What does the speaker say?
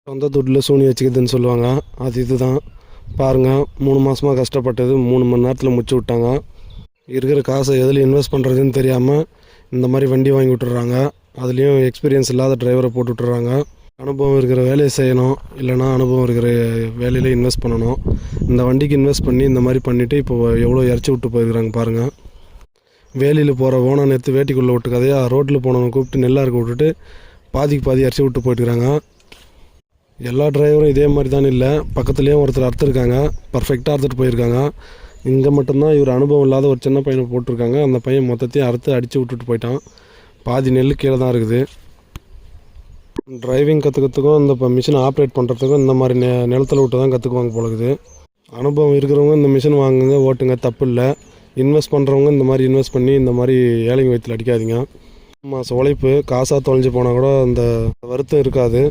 சொந்த துட்டில் சூனி வச்சுக்குதுன்னு சொல்லுவாங்க. அது இதுதான் பாருங்கள். 3 மாதமாக கஷ்டப்பட்டது 3 மணி நேரத்தில் முடிச்சு விட்டாங்க. இருக்கிற காசை எதில் இன்வெஸ்ட் பண்ணுறதுன்னு தெரியாமல் இந்த மாதிரி வண்டி வாங்கி விட்டுறாங்க. அதுலேயும் எக்ஸ்பீரியன்ஸ் இல்லாத டிரைவரை போட்டு விட்டுறாங்க. அனுபவம் இருக்கிற வேலையை செய்யணும், இல்லைனா அனுபவம் இருக்கிற வேலையில் இன்வெஸ்ட் பண்ணணும். இந்த வண்டிக்கு இன்வெஸ்ட் பண்ணி இந்த மாதிரி பண்ணிவிட்டு இப்போ எவ்வளோ இறச்சி விட்டு போயிருக்கிறாங்க பாருங்கள். வேலியில் போகிற ஓனை நேற்று வேட்டிக்குள்ளே விட்டு கதையாக ரோட்டில் போனவனை கூப்பிட்டு நெல்லாக இருக்க விட்டுட்டு பாதிக்கு பாதி இறச்சி விட்டு போயிட்டுருக்காங்க. எல்லா டிரைவரும் இதே மாதிரி தான் இல்லை, பக்கத்துலேயும் ஒருத்தர் அறுத்துருக்காங்க, பர்ஃபெக்டாக அறுத்துட்டு போயிருக்காங்க. இங்கே மட்டும்தான் இவர் அனுபவம் இல்லாத ஒரு சின்ன பையனை போட்டிருக்காங்க. அந்த பையன் மொத்தத்தையும் அறுத்து அடித்து விட்டுட்டு போயிட்டான். பாதி நெல் கீழே தான் இருக்குது. டிரைவிங் கற்றுக்கிறதுக்கும் இந்த மிஷினை ஆப்ரேட் பண்ணுறதுக்கும் இந்த மாதிரி நிலத்தில் விட்டு தான் கற்றுக்குவாங்க போலக்குது. அனுபவம் இருக்கிறவங்க இந்த மிஷின் வாங்குங்க, ஓட்டுங்க, தப்பு இல்லை. இன்வெஸ்ட் பண்ணுறவங்க இந்த மாதிரி இன்வெஸ்ட் பண்ணி இந்த மாதிரி ஏழைங்க வயிற்றில் அடிக்காதீங்க. மாதம் உழைப்பு காசாக தொலைஞ்சு போனால் கூட அந்த வருத்தம் இருக்காது.